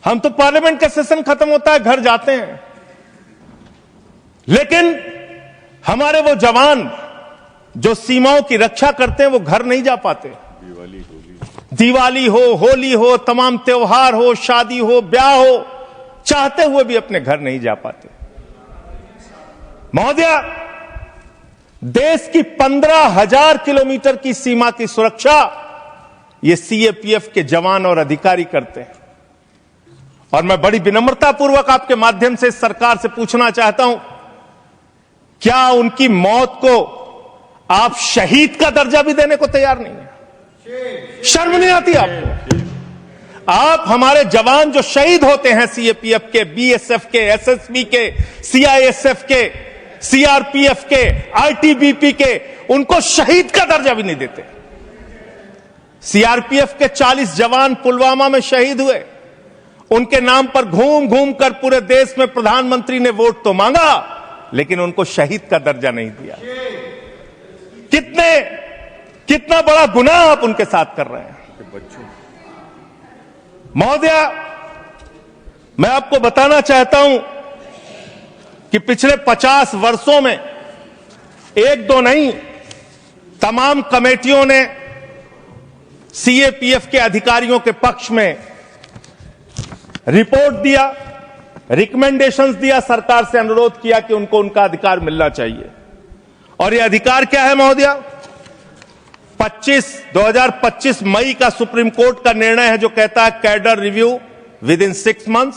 हम तो पार्लियामेंट का सेशन खत्म होता है घर जाते हैं, लेकिन हमारे वो जवान जो सीमाओं की रक्षा करते हैं वो घर नहीं जा पाते। दिवाली हो, होली हो, तमाम त्योहार हो, शादी हो, ब्याह हो, चाहते हुए भी अपने घर नहीं जा पाते। महोदया, देश की 15,000 किलोमीटर की सीमा की सुरक्षा ये सीएपीएफ के जवान और अधिकारी करते हैं। और मैं बड़ी विनम्रता पूर्वक आपके माध्यम से सरकार से पूछना चाहता हूं, क्या उनकी मौत को आप शहीद का दर्जा भी देने को तैयार नहीं है? शर्म नहीं आती आपको? आप हमारे जवान जो शहीद होते हैं सीएपीएफ के, बीएसएफ के, एसएसबी के, सीआईएसएफ के, सीआरपीएफ के, आईटीबीपी के, उनको शहीद का दर्जा भी नहीं देते। सीआरपीएफ के 40 जवान पुलवामा में शहीद हुए, उनके नाम पर घूम घूम कर पूरे देश में प्रधानमंत्री ने वोट तो मांगा, लेकिन उनको शहीद का दर्जा नहीं दिया। कितना बड़ा गुनाह आप उनके साथ कर रहे हैं। महोदया, मैं आपको बताना चाहता हूं कि पिछले 50 वर्षों में एक दो नहीं, तमाम कमेटियों ने सीएपीएफ के अधिकारियों के पक्ष में रिपोर्ट दिया, रिकमेंडेशंस दिया, सरकार से अनुरोध किया कि उनको उनका अधिकार मिलना चाहिए। और यह अधिकार क्या है महोदया? 2025 मई का सुप्रीम कोर्ट का निर्णय है जो कहता है cadre review with in 6 months,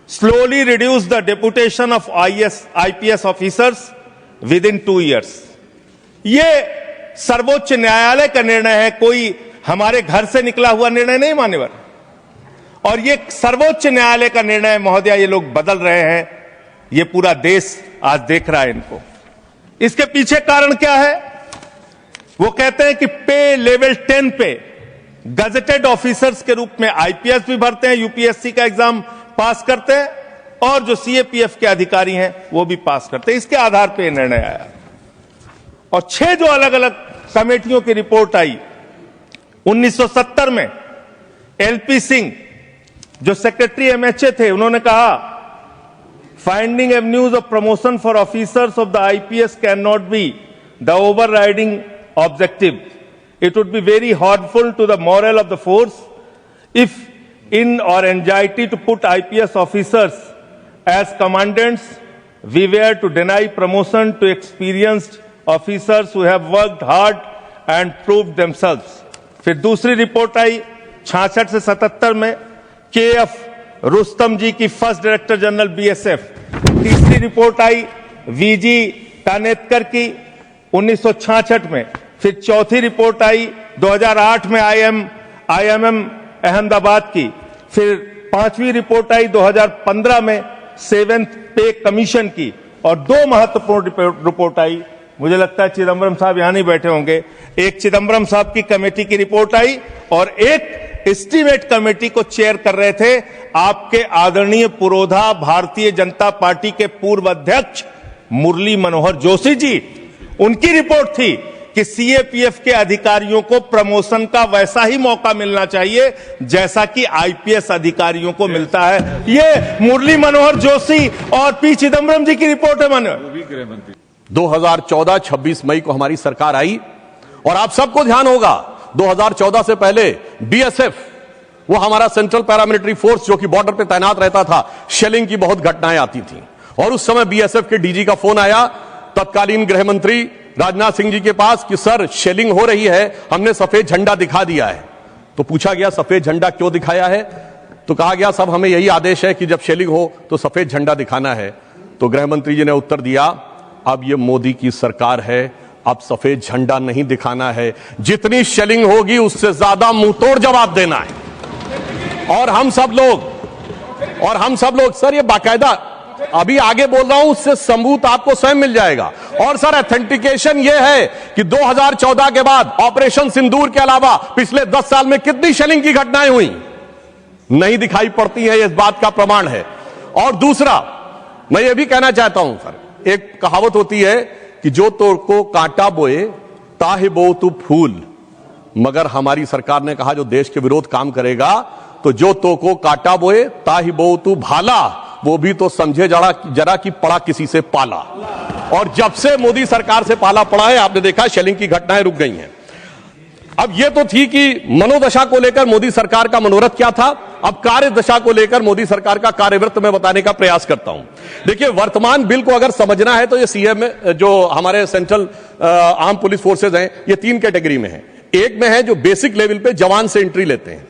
slowly reduce the deputation of IPS officers with in 2 years। यह सर्वोच्च न्यायालय का निर्णय है, कोई हमारे घर से निकला हुआ निर्णय नहीं मान्यवर। और यह सर्वोच्च न्यायालय का निर्णय महोदया, ये लोग बदल रहे हैं, ये पूरा देश आज देख रहा है इनको। इसके पीछे कारण क्या है? वो कहते हैं कि पे लेवल 10 पे गजेटेड ऑफिसर्स के रूप में आईपीएस भी भरते हैं, यूपीएससी का एग्जाम पास करते हैं, और जो सीएपीएफ के अधिकारी हैं वो भी पास करते हैं। इसके आधार पर यह निर्णय आया। और 6 जो अलग अलग कमेटियों की रिपोर्ट आई, 1970 में एलपी सिंह जो सेक्रेटरी एमएचए थे, उन्होंने कहा finding avenues of promotion for officers of the IPS can not be the overriding objective. It would be very harmful to the morale of the force if in or anxiety to put IPS officers as commandants we were to deny promotion to experienced officers who have worked hard and proved themselves. फिर दूसरी report आई 66 से 77 में KF Rustam जी की first director general BSF. तीसरी report आई V G कानेतकर की 1966 में। फिर चौथी रिपोर्ट आई 2008 में आईएमएम अहमदाबाद की। फिर 5वीं रिपोर्ट आई 2015 में 7th पे कमीशन की। और 2 महत्वपूर्ण रिपोर्ट आई, मुझे लगता है चिदम्बरम साहब यहां नहीं बैठे होंगे, एक चिदम्बरम साहब की कमेटी की रिपोर्ट आई और एक एस्टीमेट कमेटी को चेयर कर रहे थे आपके आदरणीय पुरोधा भारतीय जनता पार्टी के पूर्व अध्यक्ष मुरली मनोहर जोशी जी। उनकी रिपोर्ट थी कि सीएपीएफ के अधिकारियों को प्रमोशन का वैसा ही मौका मिलना चाहिए जैसा कि आईपीएस अधिकारियों को मिलता है। ये मुरली मनोहर जोशी और पी चिदम्बरम जी की रिपोर्ट है। माननीय 2014-26 मई को हमारी सरकार आई और आप सबको ध्यान होगा 2014 से पहले बीएसएफ, वो हमारा सेंट्रल पैरामिलिट्री फोर्स जो कि बॉर्डर पे तैनात रहता था, शेलिंग की बहुत घटनाएं आती थी। और उस समय बीएसएफ के डीजी का फोन आया तत्कालीन गृह मंत्री राजनाथ सिंह जी के पास कि सर शेलिंग हो रही है, हमने सफेद झंडा दिखा दिया है। तो पूछा गया सफेद झंडा क्यों दिखाया है? तो कहा गया सब हमें यही आदेश है कि जब शेलिंग हो तो सफेद झंडा दिखाना है। तो गृह मंत्री जी ने उत्तर दिया अब ये मोदी की सरकार है, अब सफेद झंडा नहीं दिखाना है, जितनी शेलिंग होगी उससे ज्यादा मुंहतोड़ जवाब देना है। और हम सब लोग सर ये बाकायदा अभी आगे बोल रहा हूं, उससे सबूत आपको स्वयं मिल जाएगा। और सर ऑथेंटिकेशन यह है कि 2014 के बाद ऑपरेशन सिंदूर के अलावा पिछले 10 साल में कितनी शेलिंग की घटनाएं हुई नहीं दिखाई पड़ती है, इस बात का प्रमाण है। और दूसरा मैं यह भी कहना चाहता हूं सर, एक कहावत होती है कि जो तोड़ को कांटा बोए ताहे बो तू फूल, मगर हमारी सरकार ने कहा जो देश के विरोध काम करेगा तो जो तो को काटा बोए ताही बो तू भाला, वो भी तो समझे जरा कि पड़ा किसी से पाला। और जब से मोदी सरकार से पाला पड़ा है, आपने देखा शेलिंग की घटनाएं रुक गई हैं। अब यह तो थी कि मनोदशा को लेकर मोदी सरकार का मनोरथ क्या था। अब कार्य दशा को लेकर मोदी सरकार का कार्यवृत्त में बताने का प्रयास करता हूं। देखिए, वर्तमान बिल को अगर समझना है तो ये सीएम जो हमारे सेंट्रल आर्म पुलिस फोर्सेज हैं, ये 3 कैटेगरी में है। एक में है जो बेसिक लेवल पे जवान से एंट्री लेते हैं,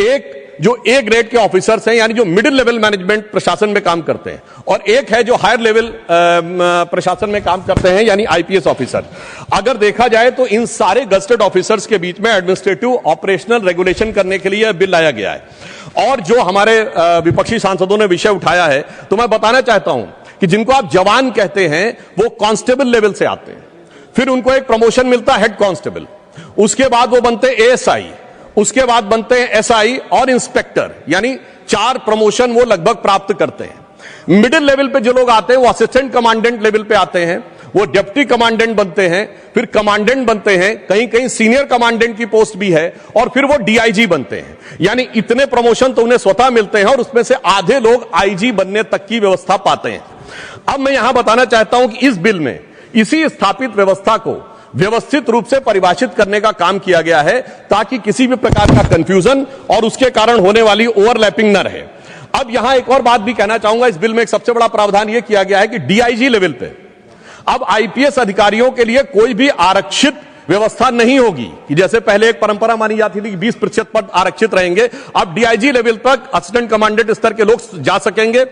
एक जो ए ग्रेड के ऑफिसर्स हैं, यानी जो मिडिल लेवल मैनेजमेंट प्रशासन में काम करते हैं, और एक है जो हायर लेवल प्रशासन में काम करते हैं, यानी आईपीएस ऑफिसर। अगर देखा जाए तो इन सारे गजेटेड ऑफिसर्स के बीच में एडमिनिस्ट्रेटिव ऑपरेशनल रेगुलेशन करने के लिए बिल लाया गया है। और जो हमारे विपक्षी सांसदों ने विषय उठाया है, तो मैं बताना चाहता हूं कि जिनको आप जवान कहते हैं वो कांस्टेबल लेवल से आते हैं, फिर उनको एक प्रमोशन मिलता है हेड कांस्टेबल, उसके बाद वो बनते एएसआई, उसके बाद बनते हैं एसआई और इंस्पेक्टर, यानी 4 प्रमोशन वो लगभग प्राप्त करते हैं। मिडिल लेवल पे जो लोग आते हैं वो असिस्टेंट कमांडेंट लेवल पे आते हैं, वो डिप्टी कमांडेंट बनते हैं, फिर कमांडेंट बनते हैं, कहीं कहीं सीनियर कमांडेंट की पोस्ट भी है, और फिर वो डीआईजी बनते हैं। यानी इतने प्रमोशन तो उन्हें स्वतः मिलते हैं, और उसमें से आधे लोग आईजी बनने तक की व्यवस्था पाते हैं। अब मैं यहां बताना चाहता हूं कि इस बिल में इसी स्थापित व्यवस्था को व्यवस्थित रूप से परिभाषित करने का काम किया गया है, ताकि किसी भी प्रकार का कंफ्यूजन और उसके कारण होने वाली ओवरलैपिंग न रहे। अब यहां एक और बात भी कहना चाहूंगा, इस बिल में एक सबसे बड़ा प्रावधान यह किया गया है कि डीआईजी लेवल पे अब आईपीएस अधिकारियों के लिए कोई भी आरक्षित व्यवस्था नहीं होगी, कि जैसे पहले एक परंपरा मानी जाती थी कि 20% पद आरक्षित रहेंगे। अब डीआईजी लेवल तक असिस्टेंट कमांडेंट स्तर के लोग जा सकेंगे,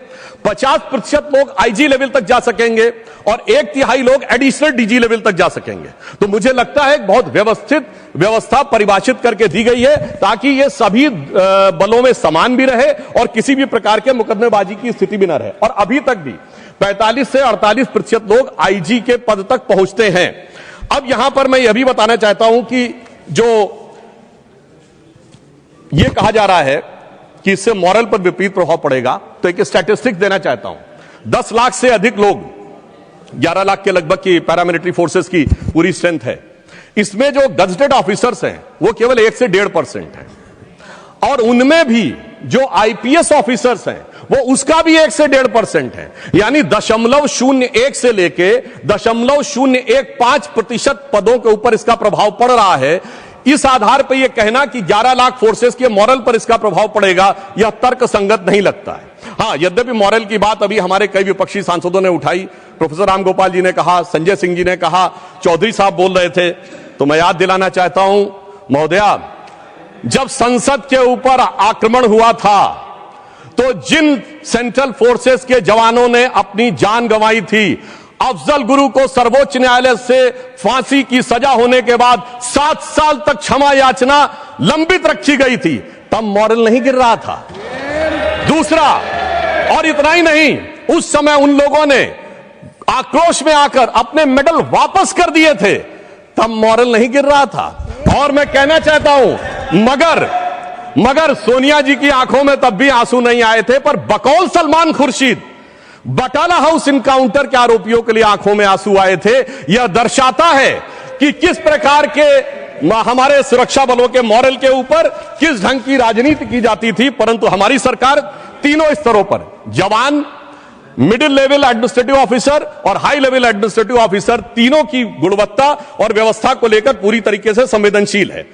50% लोग आईजी लेवल तक जा सकेंगे, और 1/3 लोग एडिशनल डीजी लेवल तक जा सकेंगे। तो मुझे लगता है बहुत व्यवस्थित व्यवस्था परिभाषित करके दी गई है, ताकि ये सभी बलों में समान भी रहे और किसी भी प्रकार के मुकदमेबाजी की स्थिति भी न रहे। और अभी तक भी 45 से 48% लोग आईजी के पद तक पहुंचते हैं। अब यहां पर मैं यह भी बताना चाहता हूं कि जो यह कहा जा रहा है कि इससे मॉरल पर विपरीत प्रभाव पड़ेगा, तो एक स्टैटिस्टिक्स देना चाहता हूं। 10 लाख से अधिक लोग, 11 लाख के लगभग की पैरामिलिट्री फोर्सेस की पूरी स्ट्रेंथ है। इसमें जो गजेटेड ऑफिसर्स हैं वो केवल 1 से 1.5% हैं, और उनमें भी जो आईपीएस ऑफिसर्स हैं वो उसका भी 1 से 1.5% है, यानी 0.01 से लेके 0.015% पदों के ऊपर इसका प्रभाव पड़ रहा है। इस आधार पर यह कहना कि 11 लाख फोर्सेस के मॉरल पर इसका प्रभाव पड़ेगा, यह तर्क संगत नहीं लगता है। हां, यद्यपि मॉरल की बात अभी हमारे कई विपक्षी सांसदों ने उठाई, प्रोफेसर रामगोपाल जी ने कहा, संजय सिंह जी ने कहा, चौधरी साहब बोल रहे थे, तो मैं याद दिलाना चाहता हूं महोदया, जब संसद के ऊपर आक्रमण हुआ था तो जिन सेंट्रल फोर्सेस के जवानों ने अपनी जान गंवाई थी, अफजल गुरु को सर्वोच्च न्यायालय से फांसी की सजा होने के बाद 7 साल तक क्षमा याचना लंबित रखी गई थी, तब मॉरल नहीं गिर रहा था। दूसरा, और इतना ही नहीं, उस समय उन लोगों ने आक्रोश में आकर अपने मेडल वापस कर दिए थे, तब मॉरल नहीं गिर रहा था। और मैं कहना चाहता हूं, मगर सोनिया जी की आंखों में तब भी आंसू नहीं आए थे, पर बकौल सलमान खुर्शीद बटाला हाउस इनकाउंटर के आरोपियों के लिए आंखों में आंसू आए थे। यह दर्शाता है कि किस प्रकार के हमारे सुरक्षा बलों के मॉरल के ऊपर किस ढंग की राजनीति की जाती थी। परंतु हमारी सरकार तीनों स्तरों पर, जवान, मिडिल लेवल एडमिनिस्ट्रेटिव ऑफिसर और हाई लेवल एडमिनिस्ट्रेटिव ऑफिसर, तीनों की गुणवत्ता और व्यवस्था को लेकर पूरी तरीके से संवेदनशील है।